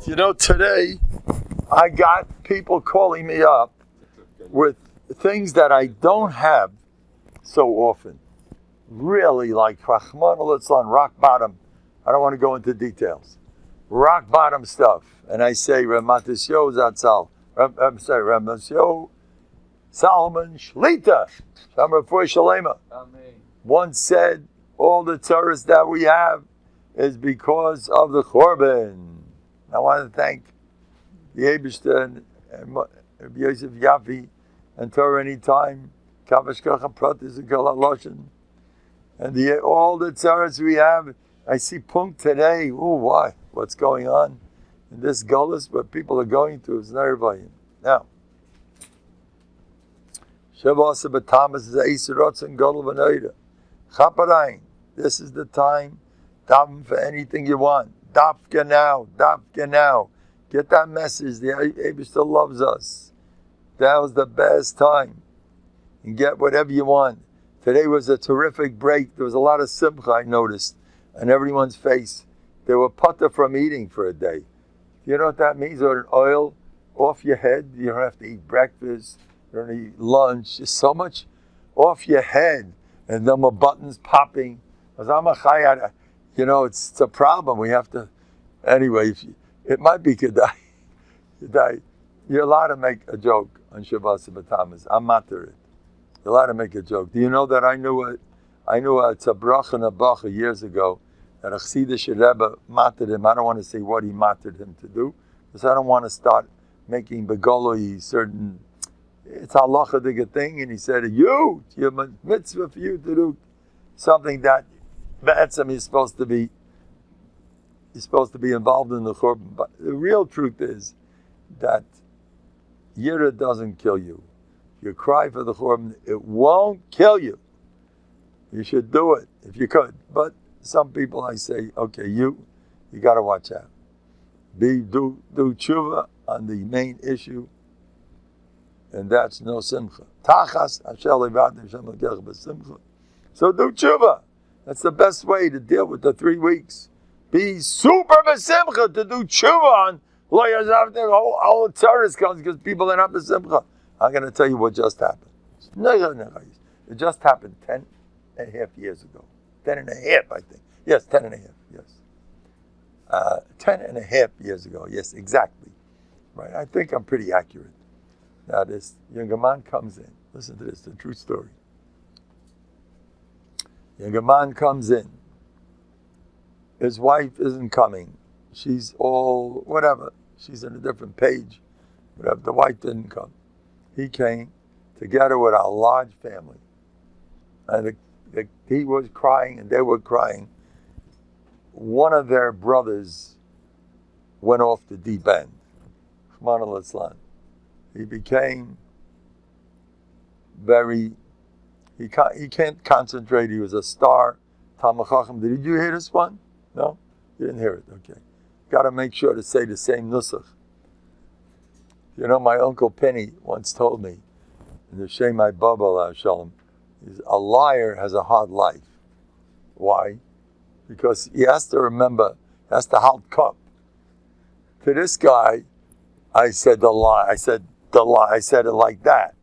You know, today I got people calling me up with things that I don't have so often. Really, like on rock bottom. I don't want to go into details. Rock bottom stuff. And I say, Ramatisyo Zatzal. I'm sorry, Ramatisyo Solomon Shlita. Shamrafur Shalema. Once said, all the tzaras that we have is because of the Korban. I want to thank the Eibishter and Yosef Yafi and Torah Anytime, Kavashkacha Pratis and Kalaloshin. And all the tzaras we have, I see Punk today. Oh, why? What's going on in this gullus? What people are going through is nervayim. Now, Shabbos is Eisirotz and Gadol V'Noida. Chaparayin. This is the time. Daven for anything you want. Dafka now. Get that message. The Eibishter still loves us. That was the best time. And get whatever you want. Today was a terrific break. There was a lot of simcha, I noticed, on everyone's face. They were putter from eating for a day. You know what that means? Or an oil off your head. You don't have to eat breakfast. You don't eat lunch. Just so much off your head. And then my buttons popping. You know, it's a problem. We have to... Anyway, it might be Kedai. You're allowed to make a joke on Shabbos B'Tammuz. I'm matter it. You're allowed to make a joke. Do you know that I knew a tzabrach and a bacha years ago that a Chassidish Rebbe mattered him. I don't want to say what he mattered him to do, because I don't want to start making begoloi certain... It's a halachadik thing, and he said, you, it's your mitzvah for you to do something that Ba'etzem is supposed to be involved in the Churban. But the real truth is that Yira doesn't kill you. If you cry for the Churban, it won't kill you. You should do it if you could. But some people, I say, okay, you got to watch out. Do tshuva on the main issue, and that's no simcha. Tachas asher levadim Hashem lekech b'simcha. So do tshuva. That's the best way to deal with the 3 weeks. Be super b'simcha to do tshuva on lo yazavtim. All the tzaras comes because people are not b'simcha. I'm going to tell you what just happened. It just happened 10 and a half years ago. 10 and a half, I think. Yes, 10 and a half, yes. 10 and a half years ago, yes, exactly. Right, I think I'm pretty accurate. Now this younger man comes in. Listen to this, the true story. Younger man comes in. His wife isn't coming. She's all, whatever. She's on a different page. Whatever, the wife didn't come. He came together with a large family. And he was crying and they were crying. One of their brothers went off the deep end. Rahman al-Islam. He became very, he can't concentrate. He was a star. Talmid Chacham. Did you hear this one? No? You didn't hear it? Okay. Got to make sure to say the same nusach. You know, my Uncle Penny once told me, in the Shemai Baba Shalom, a liar has a hard life. Why? Because he has to remember, he has to hold cup. To this guy, I said the lie. I said it like that.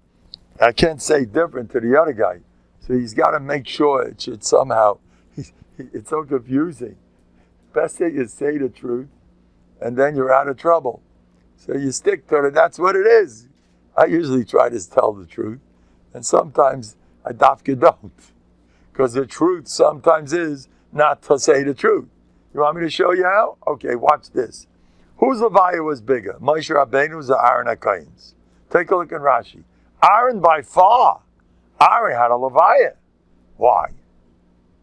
I can't say different to the other guy. So he's got to make sure it should somehow, it's so confusing. Best thing is say the truth, and then you're out of trouble. So you stick to it, that's what it is. I usually try to tell the truth, and sometimes I dafka don't. Because the truth sometimes is not to say the truth. You want me to show you how? Okay, watch this. Whose Levaya was bigger? Moshe Rabbeinu's or Aaron HaKohen's? Take a look in Rashi. Aaron by far. Aaron had a Levaya. Why?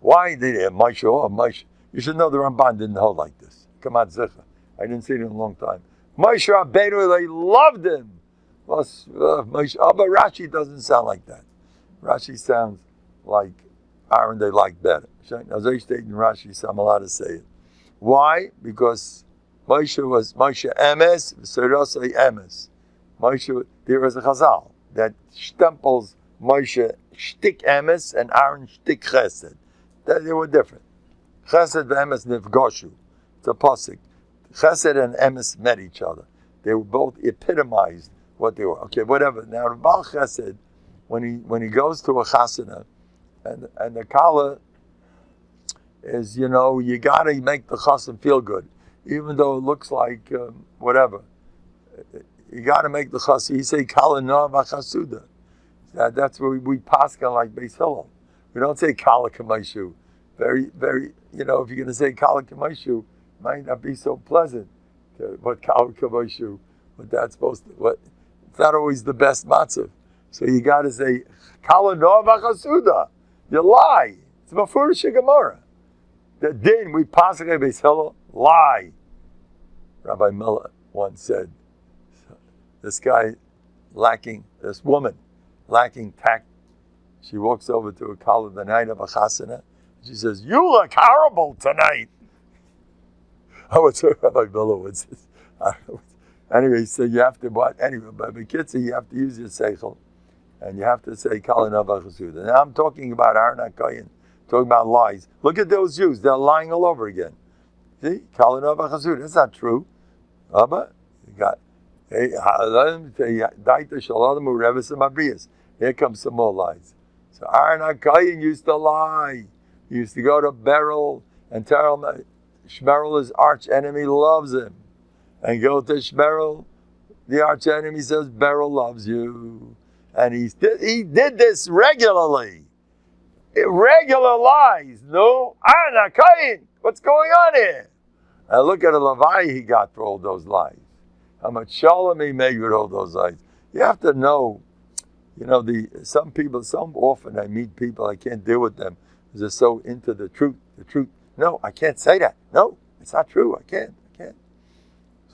Why did it? Moshe. You should know the Ramban didn't hold like this. Come on, Zicha. I didn't see it in a long time. Moshe Rabbeinu, they loved him. But Rashi doesn't sound like that. Rashi sounds like Aaron they like better. Now, they state in Rashi, so I'm allowed to say it. Why? Because Moshe was Moshe Emes, V'Serosei Emes. Moshe, there was a Chazal that stemples Moshe Shtik Emes and Aaron Shtik Chesed. They were different. Chesed v'Emes nifgoshu. It's a pasuk. Chesed and Emes met each other. They were both epitomized what they were. Okay, whatever. Now, the Baal Chesed, when he goes to a chasana, and the kala is, you got to make the chassan feel good, even though it looks like whatever. You got to make the chassan. You say kala noah v'chasuda. That's where we paskin like Beis Hillel. We don't say kala k'maishu. Very, very. If you're going to say kala k'maishu, it might not be so pleasant. What kala k'maishu? What that's supposed to. What? It's not always the best matzah. So you got to say kala noah v'chasuda. You lie. It's mafurish Gemara. The din we paskin like Beis Hillel, lie. Rabbi Miller once said, this woman lacking tact, she walks over to a kala the night of a chasana. She says, "You look horrible tonight." What's Rabbi Miller was this? Anyway, he said you have to what? Anyway, but the kids say you have to use your seichel, and you have to say kala nava chasuda. Now I'm talking about Aaron HaKohen, talking about lies. Look at those Jews; they're lying all over again. See, kala nava chasuda. That's not true. But you got. Here comes some more lies. So Aaron HaKohen used to lie. He used to go to Beryl and tell him Shmerel, his arch enemy, loves him. And go to Shmerel, the arch enemy says, Beryl loves you. And he did this regularly. Irregular lies. No, Aaron HaKohen, what's going on here? And look at the Levi he got for all those lies. How much shalom he made with all those lies. You have to know, some people, so often I meet people, I can't deal with them because they're so into the truth. No, I can't say that. No, it's not true. I can't.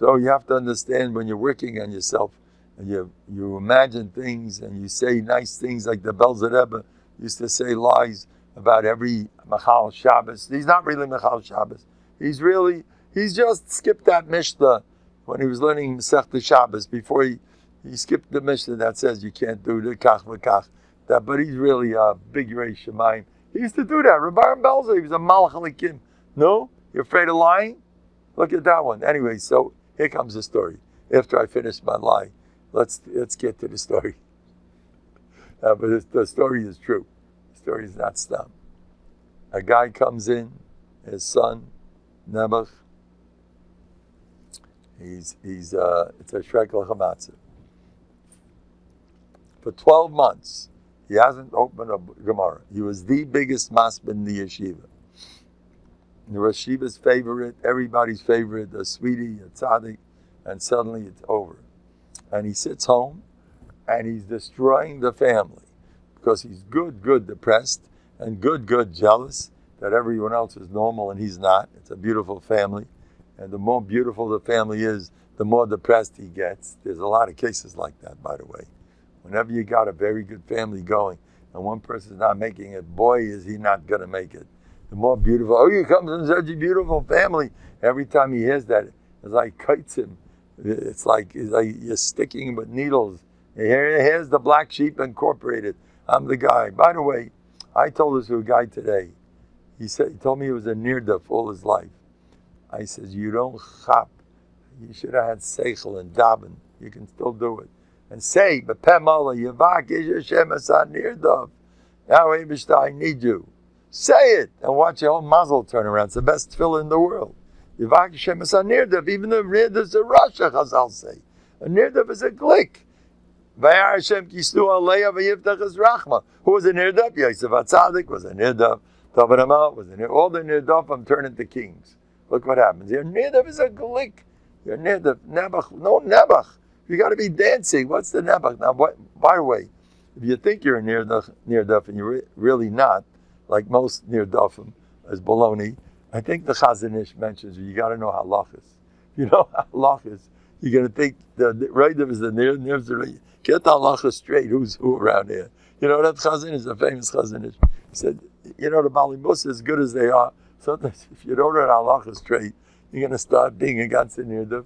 So you have to understand when you're working on yourself and you imagine things and you say nice things like the Belzer Rebbe used to say lies about every Machal Shabbos. He's not really Machal Shabbos. He's just skipped that Mishnah when he was learning Masechta Shabbos before he skipped the Mishnah that says you can't do the kach v'kach. But he's really a big Reish Shamayim. He used to do that. Rabbi Belzer, he was a Malach Alikim. No? You're afraid of lying? Look at that one. Anyway, so here comes the story. After I finish my lie, let's get to the story. But the story is true. The story is not stam. A guy comes in, his son, Nebuch. It's a shekel chamatzah. For 12 months, he hasn't opened a Gemara. He was the biggest masbid in the yeshiva. The yeshiva's favorite, everybody's favorite, a sweetie, a tzaddik, and suddenly it's over. And he sits home, and he's destroying the family because he's good depressed, and good jealous that everyone else is normal and he's not. It's a beautiful family. And the more beautiful the family is, the more depressed he gets. There's a lot of cases like that, by the way. Whenever you got a very good family going, and one person's not making it, boy, is he not going to make it. The more beautiful, you come from such a beautiful family. Every time he hears that, it's like kites him. It's like you're sticking him with needles. Here's the Black Sheep Incorporated. I'm the guy. By the way, I told this to a guy today. He told me he was a nirdaf all his life. I says, you don't chap. You should have had seichel and daven. You can still do it. And say, B'peh Mola, Yavak, Ish Hashem Asan Nirdov. Now, Abishta, I need you. Say it, and watch your whole muzzle turn around. It's the best tefillah in the world. Yavak Hashem Asan Nirdov. Even though Nirdov is a Rasha, Chazal say. A Nirdov is a glick. Vayar Hashem Kisnu Aleya V'yiftach Es Rachma. Who was a Nirdov? Yosef HaTzadik was a Nirdov. Tobin Amal was a Nirdov. All the Nirdovim turn into kings. Look what happens. Your Nirdov is a glick. Your Nirdov, Nebuch, no Nebuch. You got to be dancing. What's the Nebuch? Now, by the way, if you think you're a Nirdov and you're really not, like most Nirdovim, as baloney, I think the Chazon Ish mentions you got to know halachas. If you know halachas, you're going to think the Reidav is the Nirdov. Get the halachas straight. Who's who around here? You know that Chazon Ish, the famous Chazon Ish. He said, the Bali Musa, as good as they are, sometimes if you don't know halachas straight, you're going to start being against the Nirdov,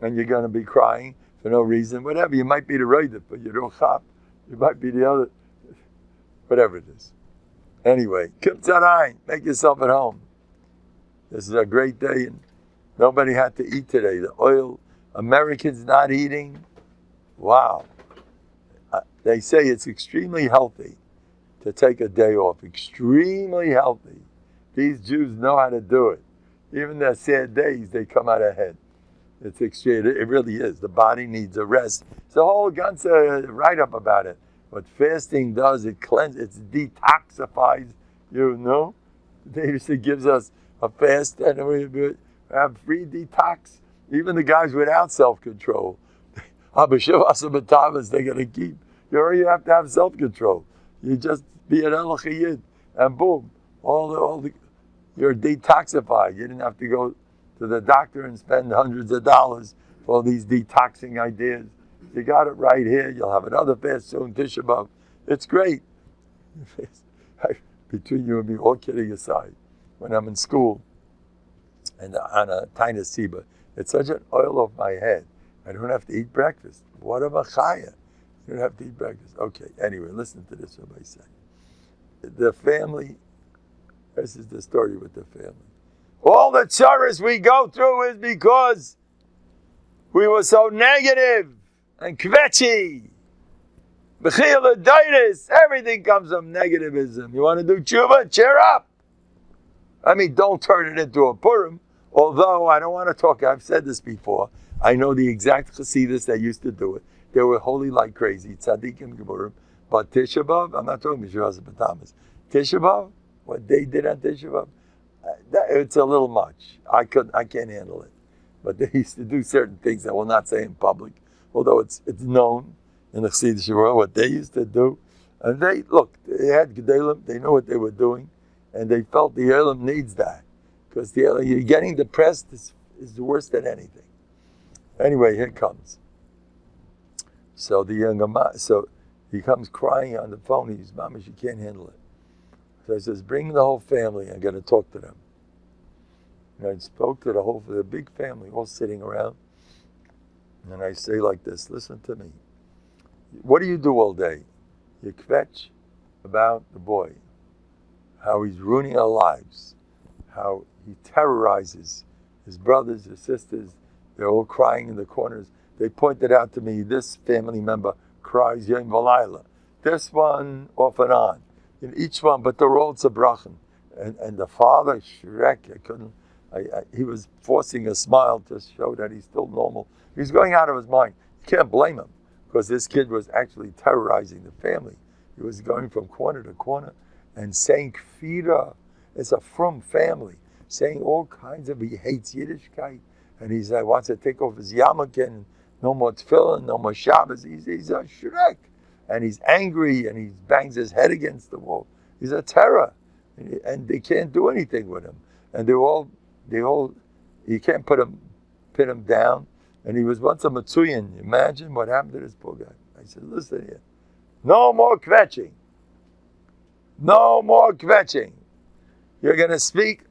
and you're going to be crying for no reason. Whatever, you might be the Reidav, but you don't chap. You might be the other, whatever it is. Anyway, Kim Tzadayin, make yourself at home. This is a great day, and Nobody had to eat today. The oil, Americans not eating. Wow. They say it's extremely healthy to take a day off. Extremely healthy. These Jews know how to do it. Even their sad days, they come out ahead. It's extreme. It really is. The body needs a rest. It's a whole ganze write-up about it. What fasting does, it cleanses, it detoxifies, It gives us a fast and we have free detox. Even the guys without self-control. They're going to keep. You have to have self-control. You just be an elachiyid and boom, you're detoxified. You didn't have to go to the doctor and spend hundreds of dollars for all these detoxing ideas. You got it right here. You'll have another fast soon, Tishpab. It's great. Between you and me, all kidding aside, when I'm in school and on a tiny siba, it's such an oil off my head. I don't have to eat breakfast. What a machaya. You don't have to eat breakfast. Okay, anyway, listen to this, Rabbi say. The family, this is the story with the family. All the tzaras we go through is because we were so negative and kvetchy. Everything comes from negativism. You want to do tshuva? Cheer up. I mean, don't turn it into a Purim. Although I don't want to talk, I've said this before. I know the exact Hasidus that used to do it. They were holy like crazy. Tzaddikim Geburim. But Tishpab, I'm not talking about Batamas. Tishpab, what they did on Tishpab, it's a little much. I can't handle it. But they used to do certain things I will not say in public, although it's known in the Chassidish world what they used to do. And they had Gedalim, they know what they were doing, and they felt the Elam needs that. Because you're getting depressed is worse than anything. Anyway, here it comes. So the young he comes crying on the phone. He's, Mama, she can't handle it. So he says, bring the whole family. I'm going to talk to them. And I spoke to the big family, all sitting around. And I say like this, listen to me. What do you do all day? You kvetch about the boy, how he's ruining our lives, how he terrorizes his brothers, his sisters. They're all crying in the corners. They pointed out to me, this family member cries Yom V'Layla. This one off and on. In each one, but they're all tzabrochen. And the father, Shrek, he was forcing a smile to show that he's still normal. He's going out of his mind. You can't blame him, because this kid was actually terrorizing the family. He was going from corner to corner and saying kfira. It's a frum family, saying all kinds of, he hates Yiddishkeit. And he wants to take off his yarmulke and no more tefillin, no more Shabbos. He's a Shrek. And he's angry and he bangs his head against the wall. He's a terror. And they can't do anything with him. And you can't pin him down. And he was once a Matsuyan. Imagine what happened to this poor guy. I said, listen here. No more kvetching. No more kvetching. You're going to speak.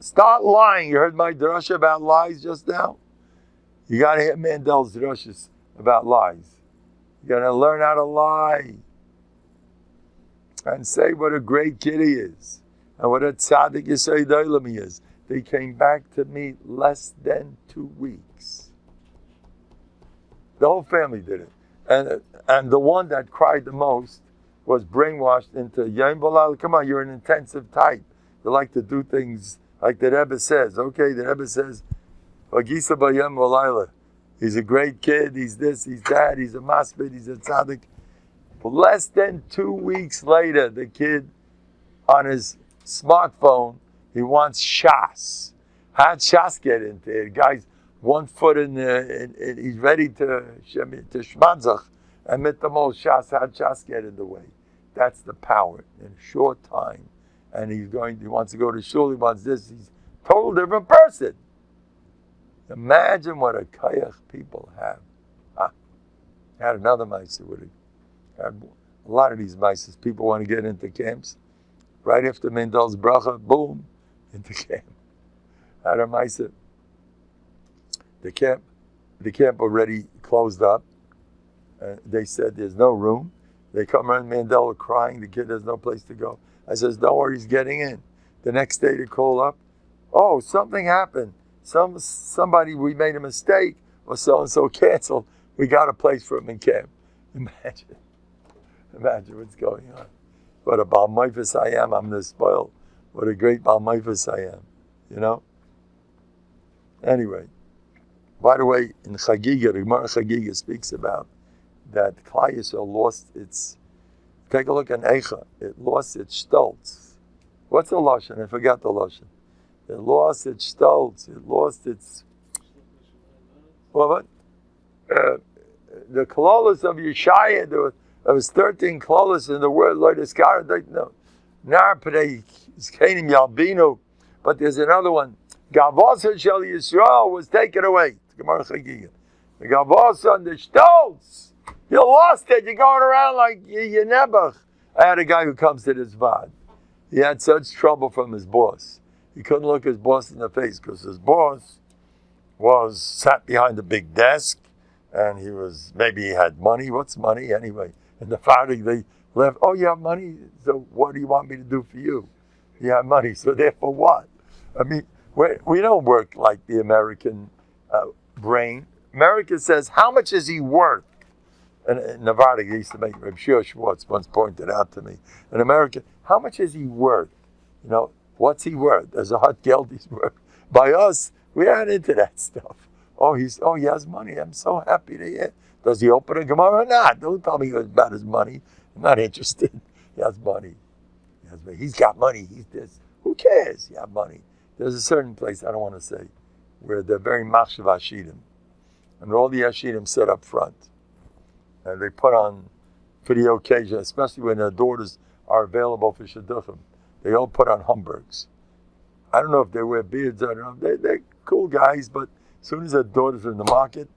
Start lying. You heard my drasha about lies just now? You got to hear Mandel's drashas about lies. You got to learn how to lie. And say what a great kid he is. And what a tzaddik Yisrael Olam he is. They came back to me less than 2 weeks. The whole family did it. And the one that cried the most was brainwashed into Yom V'Layla. Come on, you're an intensive type. You like to do things like the Rebbe says. Okay, the Rebbe says, V'gisa b'Yom V'Layla. He's a great kid, he's this, he's that, he's a masbid, he's a tzaddik. But less than 2 weeks later, the kid on his smartphone, he wants Shas. How'd Shas get into it? Guy's 1 foot in he's ready to shmanzach. And mit the most Shas, how'd Shas get in the way? That's the power in a short time. And he wants to go to shul, he wants this, he's a total different person. Imagine what a kayach people have. I had another mice that would have had a lot of these mices. People want to get into camps. Right after Mendel's bracha, boom, into camp. Had a mice. The camp already closed up. They said there's no room. They come around, Mandel crying, the kid has no place to go. I says, don't worry, he's getting in. The next day they call up, oh, something happened. somebody, we made a mistake, or so-and-so canceled, we got a place for him in camp. Imagine what's going on. What a Baal Maifus I am, I'm this spoiled. What a great Baal Maifus I am, you know? Anyway, by the way, in Chagiga, the Gemara Chagiga speaks about that Klal Yisrael lost its, take a look at Eicha, it lost its stolz. What's the Lashon? I forgot the Lashon. It lost its stolz, it lost its, what? The klolos of Yeshaya, there was 13 klolos in the word, Lord Iskar, no. Narpade, Skanim Yalbino, but there's another one. Gavasa Shel Yisrael was taken away. Gemara Chagiga. The Gavasa and the stolz. You lost it. You're going around like you Nebuch. I had a guy who comes to this Vad. He had such trouble from his boss. He couldn't look his boss in the face because his boss sat behind a big desk and maybe he had money. What's money anyway? And the Friday they left, oh, you have money? So what do you want me to do for you? You have money, so therefore what? I mean, we don't work like the American brain. America says, how much is he worth? And in Novandig, he used to make, Rabbi Schwartz once pointed out to me, in America, how much is he worth? You know, what's he worth? There's a hot geld he's worth. By us, we aren't into that stuff. Oh, he has money. I'm so happy to hear. Does he open a Gemara or not? Don't tell me about his money. I'm not interested. He has money. He's got money. He's this. Who cares? He has money. There's a certain place, I don't want to say, where they're very machshav Ashidim. And all the Ashidim sit up front. And they put on, for the occasion, especially when their daughters are available for shidduchim, they all put on Hamburgs. I don't know if they wear beards, I don't know. They're cool guys, but as soon as their daughters are in the market,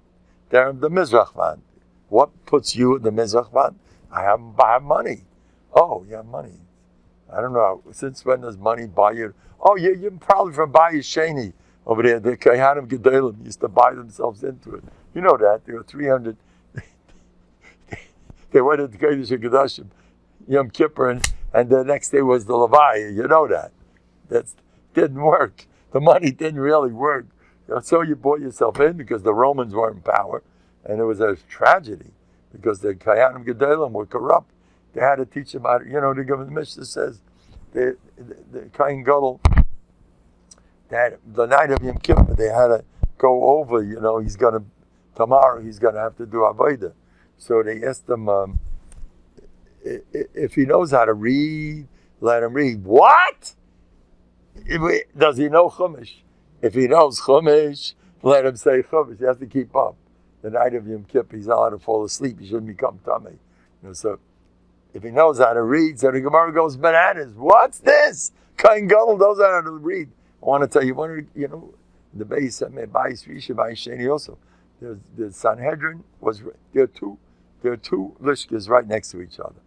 they're in the Mizrach van. What puts you in the Mizrach van? I have money. Oh, you have money. I don't know. Since when does money buy you? Oh, you're probably from Bayis Sheni over there. The Kayanim Gedalim used to buy themselves into it. You know that. There were 300. They went into Kodesh HaKodashim, Yom Kippur, and the next day was the Levi. You know that. That didn't work. The money didn't really work. So you bought yourself in because the Romans were in power, and it was a tragedy because the Kayanim Gedalim were corrupt. They had to teach them how to, the Mishnah says, the Kain Gadol, the night of Yom Kippur, they had to go over, tomorrow he's going to have to do Avodah. So they asked him, if he knows how to read, let him read. What? Does he know Chumash? If he knows Chumash, let him say Chumash. He has to keep up. The night of Yom Kippur, he's not allowed to fall asleep. He shouldn't become tummy. So if he knows how to read, so the Gemara goes bananas. What's this? Kain Gadol knows how to read. I want to tell you, the base of Bayis Risha, Bayis Sheni also. The Sanhedrin there are two lishkas right next to each other.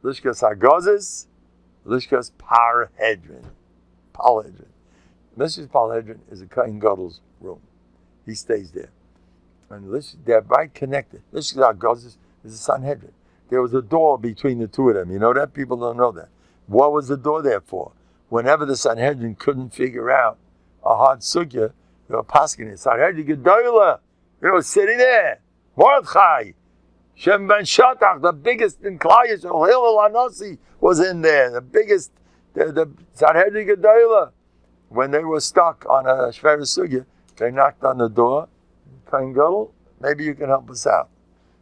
Lishkas Hagazes, Lishkas Parhedrin. Lishkas Parhedrin is a Kain Gadol's room. He stays there. And they're right connected. Lishkas Hagazes is a Sanhedrin. There was a door between the two of them. You know that? People don't know that. What was the door there for? Whenever the Sanhedrin couldn't figure out a hard sugya, they were pasking it. Sanhedrin Gedola, sitting there. Mordechai, Shem Ben Shatach, the biggest in Klal Yisrael, Hillel Anasi was in there. The biggest, the Sanhedrin Gedola. When they were stuck on a Shver Sugya, they knocked on the door. Kain Gadol, maybe you can help us out.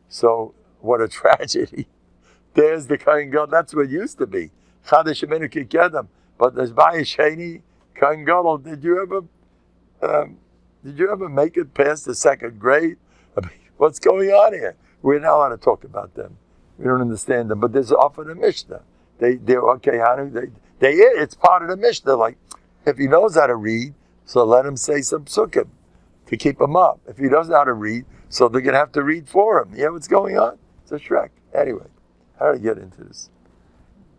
So, what a tragedy. There's the Kain Gadol. That's what it used to be. Chadash Shemenu Kikedem. But there's Bayis Sheni, Kain Gadol. Did you ever make it past the second grade? I mean, what's going on here? We're not allowed to talk about them. We don't understand them. But there's often a Mishnah. They're okay, Hanu. It's part of the Mishnah. Like, if he knows how to read, so let him say some psukim to keep him up. If he doesn't know how to read, so they're going to have to read for him. You know what's going on? It's a Shrek. Anyway, how do I get into this?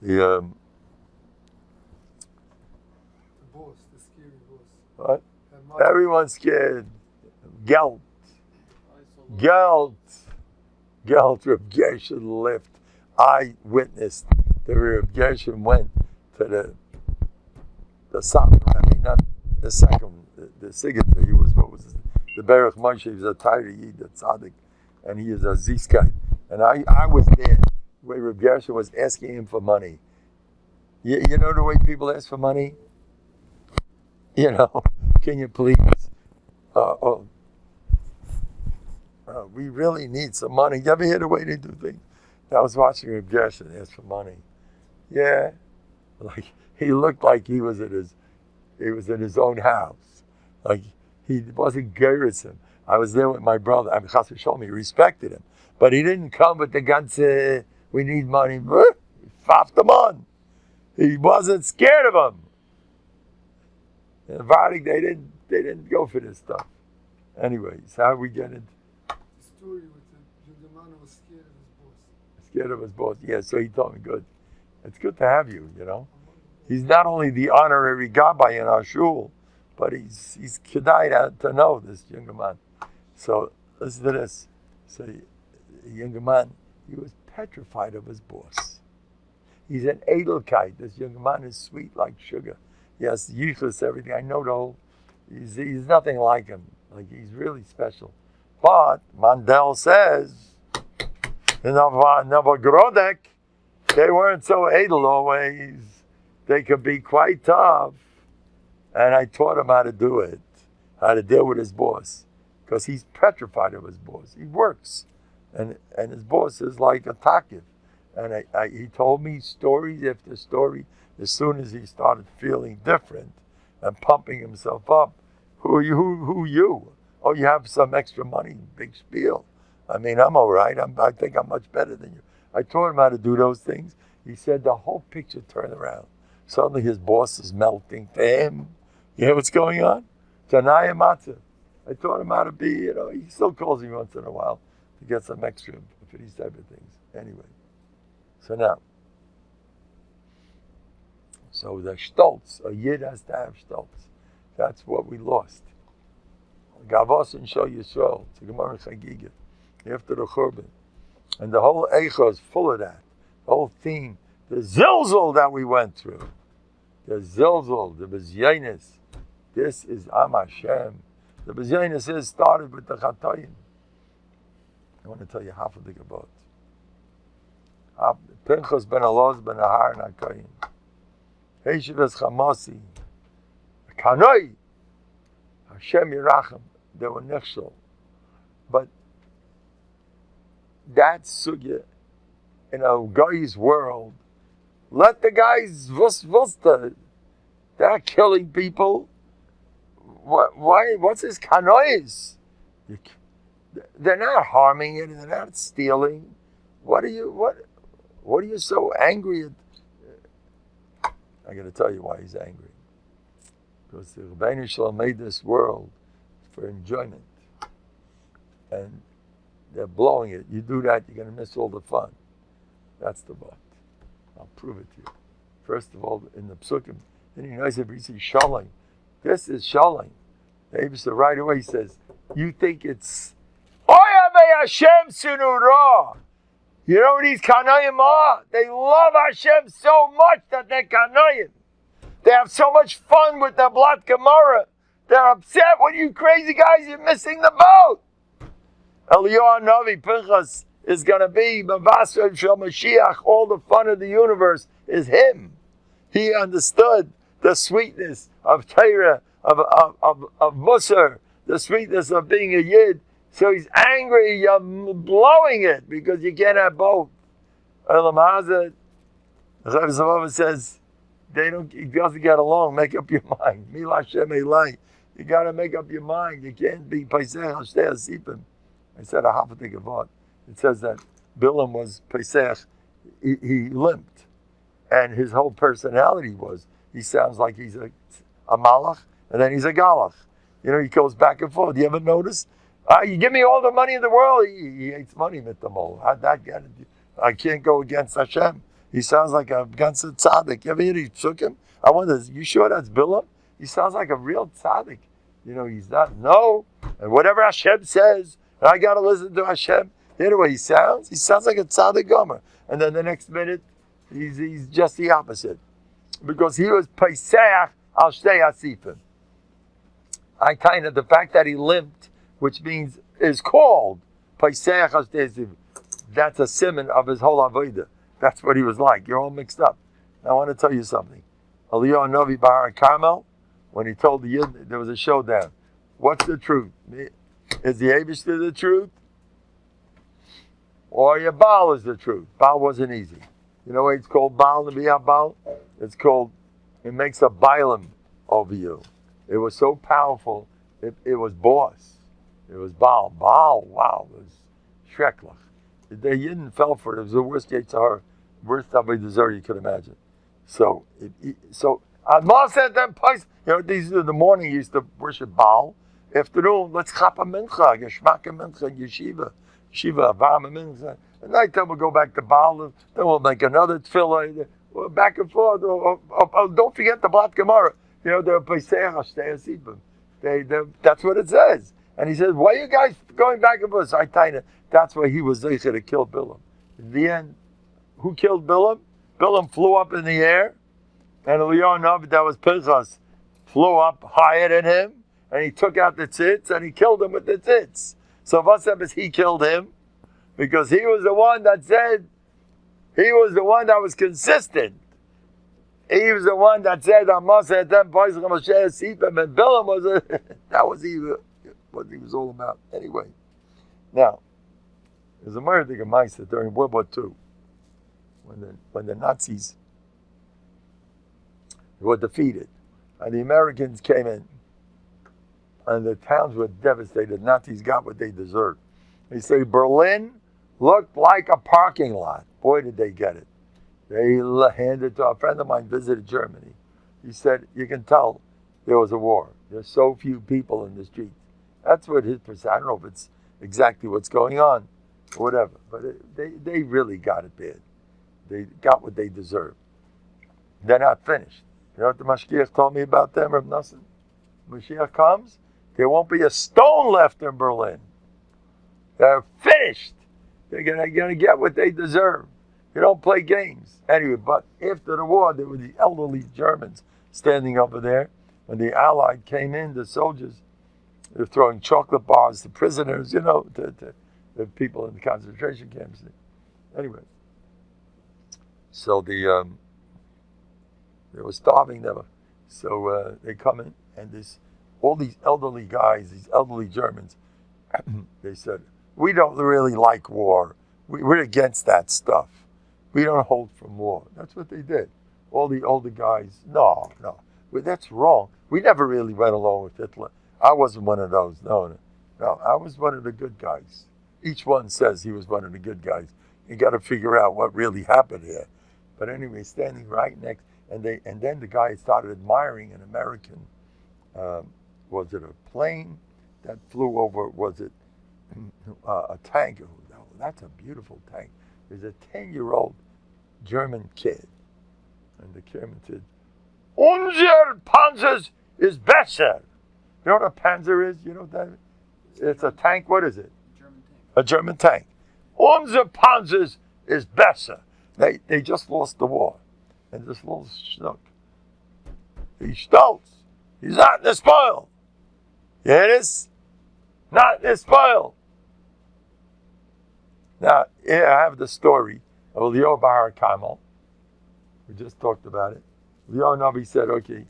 The boss, the scary What? boss. Everyone's scared. Geld. Reb Gershon left. I witnessed that Reb Gershon went to the second, the Sigata. He was, the Berach Moshe, he was a Tairi Yid, a Tzaddik, and he is a Ziskai. And I was there, where Reb Gershon was asking him for money. You know the way people ask for money? You know, can you please? We really need some money. You ever hear the way they do things? I was watching Reb Gershon ask for money. Yeah, like he looked like he was in his own house. Like he wasn't garrison. I was there with my brother. I mean, Chas v'Sholom, he respected him, but he didn't come with the ganze, we need money. He faffed him on. He wasn't scared of him. In Vardik, they didn't go for this stuff. Anyways, how we get it? The story with the man who was scared of his boss. Scared of his boss. Yeah, so he told me, good. It's good to have you, you know. He's not only the honorary gabbai in our shul, but he's kedai to know this younger man. So listen to this. So the younger man, he was petrified of his boss. He's an edelkeit. This younger man is sweet like sugar. He has yichus, everything. I know the whole. He's nothing like him. Like he's really special. But Mandel says in Nova they weren't so edel always. They could be quite tough. And I taught him how to do it, how to deal with his boss. Because he's petrified of his boss. He works. And his boss is like a takif. And he told me stories after story. As soon as he started feeling different and pumping himself up, who are you? Oh, you have some extra money, big spiel. I mean, I'm all right. I think I'm much better than you. I taught him how to do those things. He said the whole picture turned around. Suddenly his boss is melting to him. You know what's going on? Tanaya Matzah. I taught him how to be, you know, he still calls me once in a while to get some extra for these type of things. Anyway. So now. So the stoltz, a yid has to have stoltz. That's what we lost. Gavos and Shal Yisrael, it's a Gemara Chagiga, after the Churban. And the whole Eicha is full of that. The whole theme, the zilzal that we went through. The zilzal, the bezyanis. This is Am Hashem. The bezyanis is started with the Chatoyim. I want to tell you half of the Gebot. Pנחas ben Aloz ben Ahar Nakayim. Heishivas Chamasi. Kanoi. Hashem Yerachem. They were nechshel. But that sugya in a guy's world, let the guys vusta. They're killing people. Why? What's this kanois? They're not harming it. They're not stealing. What are you so angry at? I got to tell you why he's angry. Because the Rebbeinu Shalom made this world for enjoyment, and they're blowing it. You do that, you're going to miss all the fun. That's the but. I'll prove it to you. First of all, in the psukim, then he knows if he sees shalim. This is shalim. The Abishah right away says, you think it's Oya me Hashem sunura. You know what these kanayim are? They love Hashem so much that they're kanayim. They have so much fun with the Blat Gemara. They're upset with you crazy guys, you're missing the boat. Eliyahu Navi Pנחas is going to be Mavasar Shel Mashiach. All the fun of the universe is him. He understood the sweetness of Torah, of Musar, the sweetness of being a Yid. So he's angry, you're blowing it because you can't have both. Elam Hazard, as says, he doesn't get along. Make up your mind. Mila Hashem Elai. You got to make up your mind. You can't be Pesach Hashtei Asipim. I said a half a thing about. It says that Bilam was Pesach. He limped, and his whole personality was he sounds like he's a malach, and then he's a galach. You know, he goes back and forth. You ever notice? You give me all the money in the world. He hates money, mitamol. How'd that get it? I can't go against Hashem. He sounds like a ganze tzaddik. You ever hear these psukim? I wonder, you sure that's Bilam? He sounds like a real tzaddik. You know, he's not, no. And whatever Hashem says, and I got to listen to Hashem. Hear the way he sounds? He sounds like a tzaddik gomer. And then the next minute, he's just the opposite. Because he was Pesach al Shtei Asifim. the fact that he limped, which means is called Paisech HaShtesiv. That's a simon of his whole avodah. That's what he was like. You're all mixed up. Now, I want to tell you something. Eliyahu Novi Bahar Carmel, when he told the Yid, there was a showdown. What's the truth? Is the Eibishter the truth? Or your Baal is the truth? Baal wasn't easy. You know why it's called Baal, to be a Baal? It's called, it makes a Bailam over you. It was so powerful, it was boss. It was Baal. Baal, wow, it was Shreklach. The Yidden fell for it. It was the worst Yetzirah, worst Avodah Zarah you could imagine. So, Admah said them place, these in the morning he used to worship Baal. Afternoon, let's chapa mincha, geschmacke mincha, yeshiva, avama mincha. At night time we'll go back to Baal, then we'll make another tefillah, back and forth. Don't forget the Blat Gemara. They're Paisech, that's what it says. And he says, why are you guys going back and forth? So I tell you, that's why he was zeicher to kill Bilam. In the end, who killed Bilam? Bilam flew up in the air, and Eliyahu Navi, that was Pנחas, flew up higher than him, and he took out the tzitz, and he killed him with the tzitz. So what's up is he killed him, because he was the one that said, he was the one that was consistent. He was the one that said, and Bilam was that was what he was all about. Anyway, now, there's a murder Gemaisa during World War II, when the Nazis were defeated, and the Americans came in, and the towns were devastated. Nazis got what they deserved. They say Berlin looked like a parking lot. Boy, did they get it. They handed to a friend of mine visited Germany. He said, you can tell there was a war. There's so few people in the streets. That's what his perception. I don't know if it's exactly what's going on or whatever, but they really got it bad. They got what they deserved. They're not finished. You know what the Mashgiach told me about them, Reb Nosson? Mashiach comes, there won't be a stone left in Berlin. They're finished. They're gonna get what they deserve. You don't play games. Anyway, but after the war, there were the elderly Germans standing over there. When the Allied came in, the soldiers, they were throwing chocolate bars to prisoners, to the people in the concentration camps. Anyway, so they were starving them. So they come in, and all these elderly guys, these elderly Germans, they said, we don't really like war. We're against that stuff. We don't hold from war. That's what they did. All the older guys, no. Well, that's wrong. We never really went along with Hitler. I wasn't one of those. No. I was one of the good guys. Each one says he was one of the good guys. You got to figure out what really happened here. But anyway, standing right next, and then the guy started admiring an American. Was it a plane that flew over? Was it a tank? Oh, that's a beautiful tank. There's a 10-year-old German kid, and the chairman said, "Unser Panzer is besser." You know what a Panzer is? You know what that is? It's a tank. What is it? German tank. A German tank. Unser Panzer is besser. They just lost the war, and this little schnook, he's stolz. He's not in the spoil. You hear this? Not in the spoil. Now, here I have the story of Eliyahu Bahar Carmel. We just talked about it. Eliyahu Navi said, okay,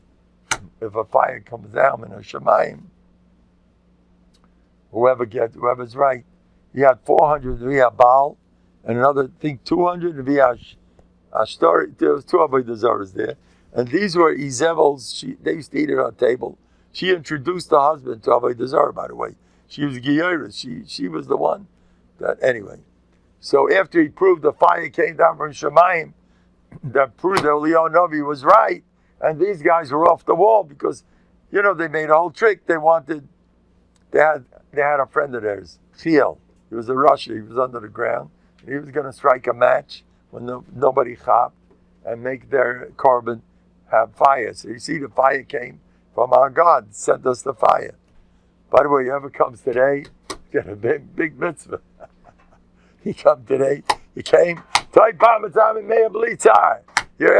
if a fire comes down in a Shemayim, whoever's right, he had 400 via Baal, and another thing 200 via Ashtar. There was two Avodah Zarahs there, and these were Izebels. They used to eat at our table. She introduced the husband to Avodah Zarah, by the way. She was Giyaris. She was the one that, anyway. So after he proved the fire came down from Shemayim, that proved that Eliyahu Navi was right, and these guys were off the wall because, they made a whole trick. They had a friend of theirs, Chiel. He was a Russia. He was under the ground. He was going to strike a match when nobody chopped and make their carbon have fire. So you see, the fire came from our God, sent us the fire. By the way, whoever comes today, get a big mitzvah. He come today. He came. You're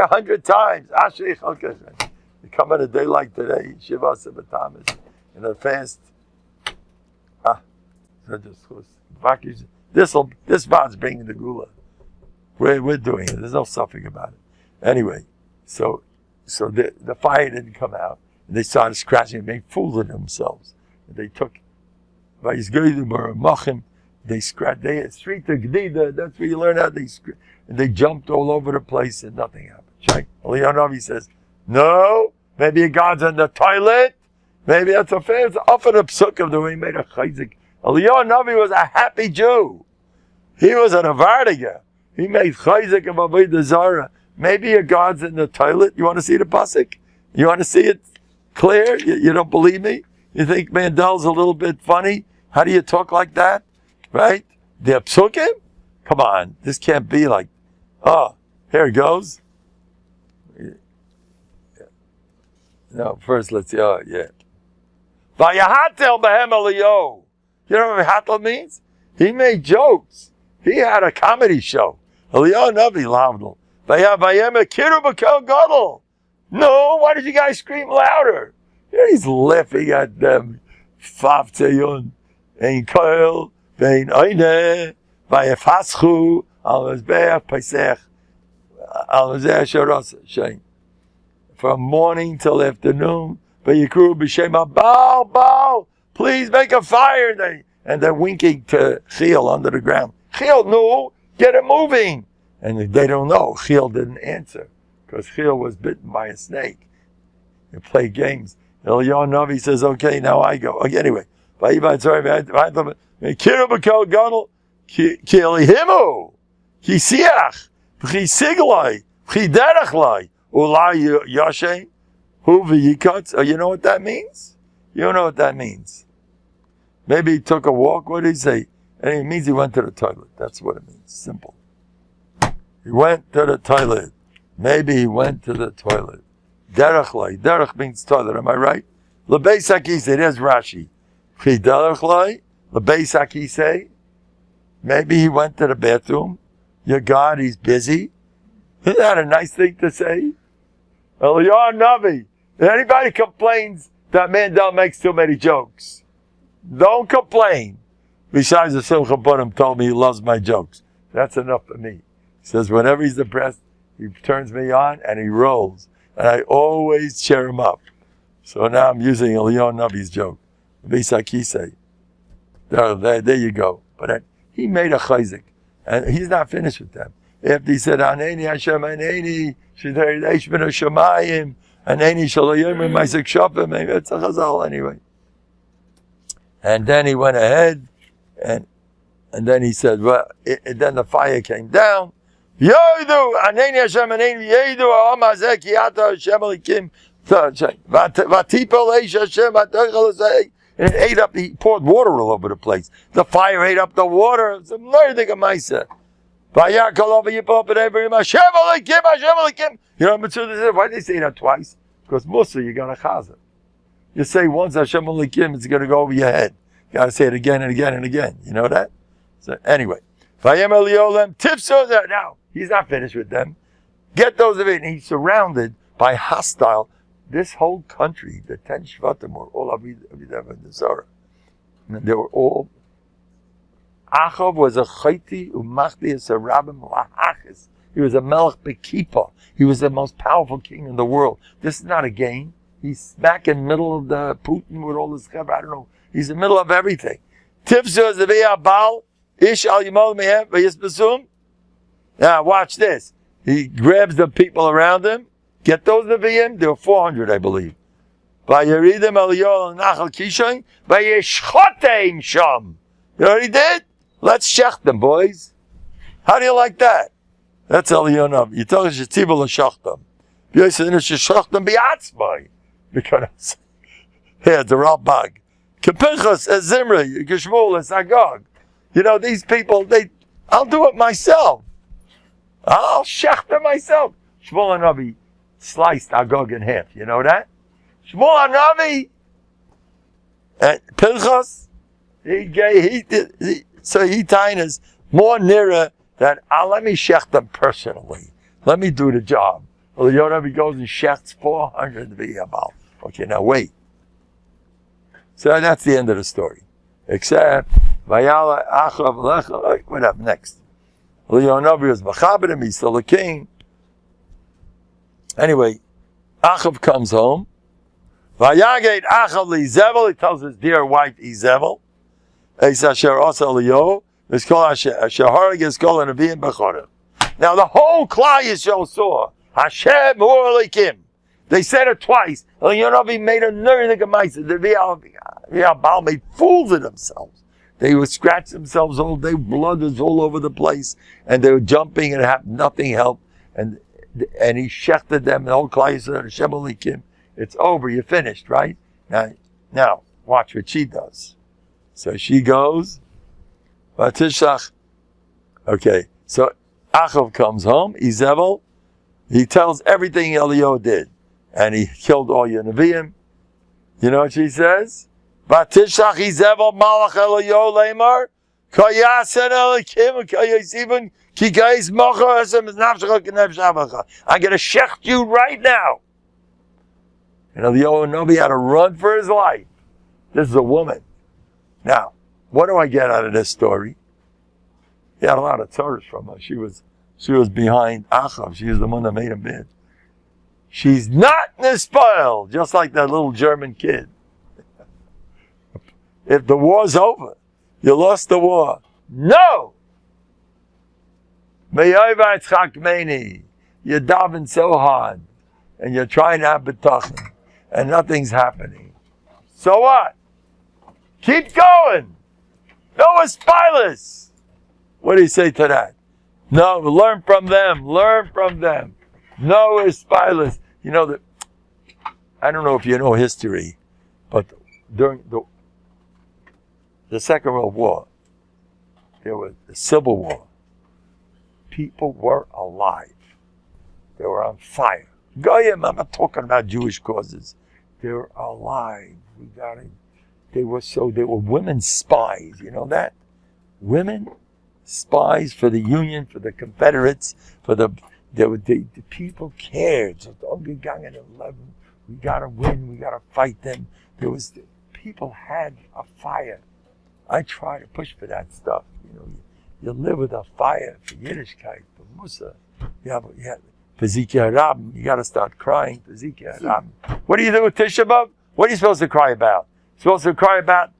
100 times. You come on a day like today, Shiva Sabatamas. in the fast. This man's bringing the gula. We're doing it. There's no suffering about it. Anyway, so the fire didn't come out. And they started scratching and made fools of themselves. And they took, they scratched, they street the Gdida, that's where you learn how they scratch. And they jumped all over the place and nothing happened. Right? Leonovi says, no, maybe God's in the toilet. Maybe that's a fair, it's off of the psukim the way he made a chayzik. Leonovi was a happy Jew. He was an Novandiga. He made chayzik of Avodah Zarah. Maybe your God's in the toilet. You want to see the pasuk? You want to see it clear? You don't believe me? You think Mandel's a little bit funny? How do you talk like that? Right? The psukim? Come on. This can't be like, oh, here it goes. No, first let's see. Oh, yeah. Vayahatel behem Eliyahu. You know what Hatel means? He made jokes. He had a comedy show. Eliyahu Navi lavdel. Vayem akiru b'kel gadol. No, why did you guys scream louder? He's laughing at them. Fav teyun, ein koil, vein oine, vayefaschu, al mezbeach pesach, al mezbeach shoros shein. From morning till afternoon, vayikru b'shem Baal, please make a fire. And they're winking to Chil under the ground. Chil, no, get it moving. And they don't know. Chil didn't answer because Chil was bitten by a snake. You play games. Eliyahu Navi says, okay, now I go. Okay, anyway. Kiru b'kel gadol, ki elihimu, ki siach, v'chi siglai, v'chi derachlai, ulai yashem, hu v'yikatz. Oh, you know what that means? You don't know what that means. Maybe he took a walk. What did he say? And it means he went to the toilet. That's what it means. Simple. He went to the toilet. Maybe he went to the toilet. Derachlai. Derech means toilet. Am I right? Lebeis hakisei. There's Rashi. Chi derachlai. Lebeis hakisei. Maybe he went to the bathroom. Your God, he's busy. Isn't that a nice thing to say? Eliyahu Navi. If anybody complains that Mendel makes too many jokes, don't complain. Besides, the Simcha Bunim told me he loves my jokes. That's enough for me. He says whenever he's depressed, he turns me on and he rolls. And I always cheer him up. So now I'm using Eliyahu Navi's joke. Bisakise. There you go. But he made a chayzik. And he's not finished with them. After he said, Aneni Hashem, Aneni, Shidari Eish Ben Hashemayim, Aneni Shaloyim, Maisik Shopim, it's a chazal anyway. And then he went ahead, and then he said, well, then the fire came down. Yodu, Aneni Hashem, Aneni Yodu, Amazek, Yata Hashem Alikim, Vatipol Eish Hashem, and it ate up, he poured water all over the place. The fire ate up the water. It's a murder of Maisa. You know, why they say that twice? Because Musa, you got a chaza. You say once Hashem Alikim, it's going to go over your head. You got to say it again and again and again. You know that? So anyway, now he's not finished with them. Get those of it. And he's surrounded by hostile. This whole country, the 10 Shvatim were all Avidav and Zara. They were all. Achav was a chayti umachdi as a rabim lahachis. He was a melech bekipa. He was the most powerful king in the world. This is not a game. He's smack in the middle of the Putin with all this cover. I don't know. He's in the middle of everything. Tifzu is the bal ish al yimol mehem v'yisbasum. Now watch this. He grabs the people around him. Get those Nevi'im. There were 400, I believe. Vayeridim Eliyahu nachal kishayin vayeshchotein sham. You know what he did? Let's shech them, boys. How do you like that? That's Eliyahu Navi. You tell us Yitzibah l'shech them. You say shech them bi'atzmai. Because here the Ralbag, Pנחas as Zimri, Geshmul as Agog. You know these people. I'll do it myself. I'll shech them myself. Shmuel Navi sliced Agog in half. You know that? Shmuel Navi and Pנחas. He is more nearer that let me shech them personally. Let me do the job. Well, Yonavi goes and shechts 400 v'yabal. Okay, now wait. So that's the end of the story. Except, Vayala Achav Lecha, whatever, next. Leonovi was Machabed him, he's still a king. Anyway, Achav comes home. Vayaget Achav Lizevel, he tells his dear wife Izevel. Eis Asher Osa Leo, V'skol Asher Harag Eskol Nevi'im B'chorim. Now the whole Klal Yisrael saw Hashem Hu Elikim. They said it twice. Leonovi made a nerve gemaisa. The Baal made fools of themselves. They would scratch themselves all day. Blood was all over the place, and they were jumping, and nothing helped. And he shechted them. The whole Klal Yisrael, Hashem Elikim. It's over. You're finished, right? Now, watch what she does. So she goes. Vatishach. Okay. So Achav comes home. Izevel. He tells everything Eliyahu did, and he killed all your Nevi'im. You know what she says? Vatishach Izevel Malach Eliyahu Leimar Kayasen Elikim Kayasibun Kigais Mocha Esem Nafshach Kenev Shavacha. I'm going to shecht you right now. And Eliyahu Novi had to run for his life. This is a woman. Now, what do I get out of this story? He had a lot of Torahs from her. She was behind Achav. She was the one that made him bid. She's not nispoiled, just like that little German kid. If the war's over, you lost the war. No! You're davening so hard, and you're trying to have bטחון, and nothing's happening. So what? Keep going! No aspilus! What do you say to that? No, learn from them. Learn from them. No aspilus. You know that. I don't know if you know history, but during the Second World War, there was the Civil War. People were alive. They were on fire. Goyim, I'm not talking about Jewish causes. They were alive. They were women spies. You know that? Women spies for the Union, for the Confederates, the people cared. So, we got to win, we got to fight them. People had a fire. I try to push for that stuff. You live with a fire for Yiddishkeit, for Musa. For Rabim, you got to start crying for Rabim. What do you do with Tishbab? What are you supposed to cry about? You're supposed to cry about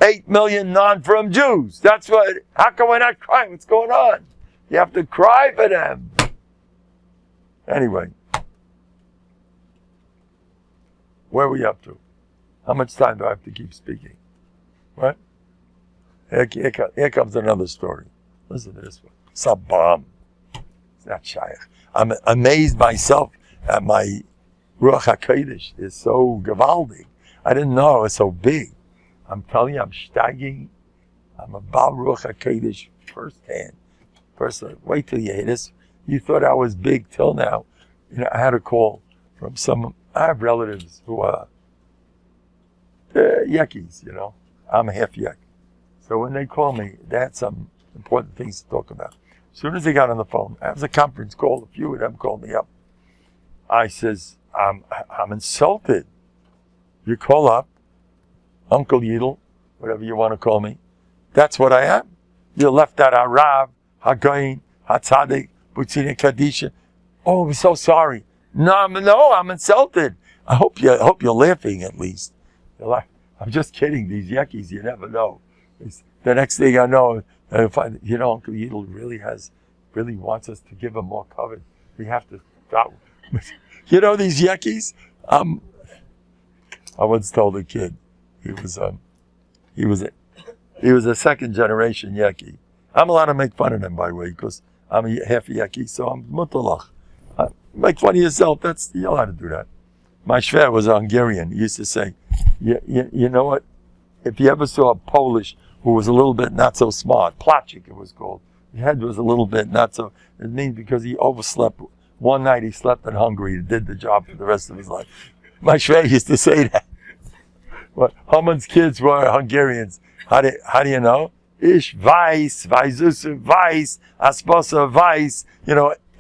8 million non-from Jews. That's what. How come we're not crying? What's going on? You have to cry for them. Anyway, where are we up to? How much time do I have to keep speaking? What? Here comes another story. Listen to this one. Sabam. It's not shaykh. I'm amazed myself at my Ruach HaKodesh. It's so gewaldig. I didn't know it was so big. I'm telling you, I'm steiging. I'm about Ruach HaKodesh firsthand. Wait till you hear this. You thought I was big till now. I had a call from I have relatives who are yuckies, I'm a half yuck. So when they call me, they had some important things to talk about. As soon as they got on the phone, I was a conference call. A few of them called me up. I says, I'm insulted. You call up, Uncle Yidel, whatever you want to call me. That's what I am. You left out Harav, Hagayin, Hatzadik, Butzina Kadisha. Oh, I'm so sorry. No, I'm insulted. I hope you're laughing at least. I'm just kidding. These yuckies, you never know. The next thing I know, Uncle Yidel really wants us to give him more cover. We have to stop. These yuckies. I once told a kid, he was a second generation yucky. I'm allowed to make fun of them, by the way, because I'm a half yucky, so I'm mutalach. Make fun of yourself. You're allowed to do that. My shver was a Hungarian. He used to say, you know what? If you ever saw a Polish who was a little bit not so smart, Plachik it was called. His head was a little bit not so. It means because he overslept. One night he slept in Hungary. He did the job for the rest of his life. My shver used to say that. Well, Haman's kids were Hungarians. How do you know? Ish Weiss, Weissusse Weiss, Asposa Weiss.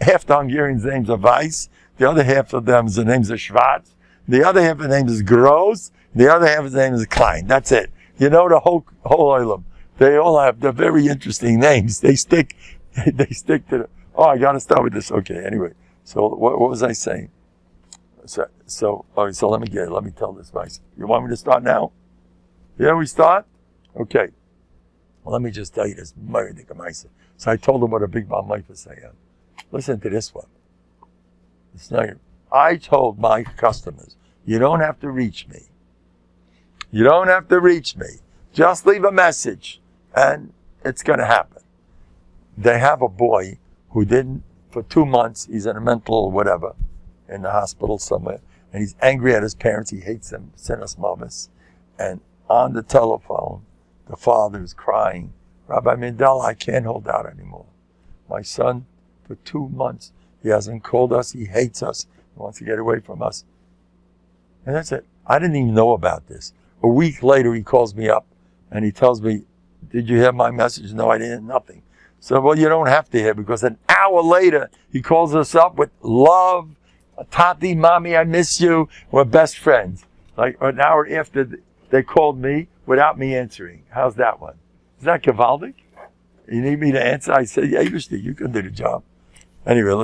Half the Hungarians' names are Weiss. The other half of them, the names are Schwarz. The other half of the names is Gross. The other half of his name is Klein. That's it. You know the whole oilum. They all have the very interesting names. They stick to the. Oh, I got to start with this. Okay. Anyway, so what was I saying? So let me tell this advice. You want me to start now? Yeah, we start? Okay. Well, let me just tell you this. So I told him what a big Bamleifus I am. Listen to this one. I told my customers, you don't have to reach me. You don't have to reach me. Just leave a message and it's going to happen. They have a boy who didn't, for 2 months, he's in a mental whatever, in the hospital somewhere, and he's angry at his parents. He hates them, sent us mamas. And on the telephone, the father is crying, Rabbi Mendel, I can't hold out anymore. My son, for 2 months, he hasn't called us, he hates us, he wants to get away from us. And that's it. I didn't even know about this. A week later, he calls me up, and he tells me, did you hear my message? No, I didn't, nothing. So, well, you don't have to hear, because an hour later, he calls us up with love, Tati, Mommy, I miss you, we're best friends. Like an hour after they called me without me answering. How's that one? Is that Kavaldik? You need me to answer? I said, yeah, you can do the job. Anyway, let's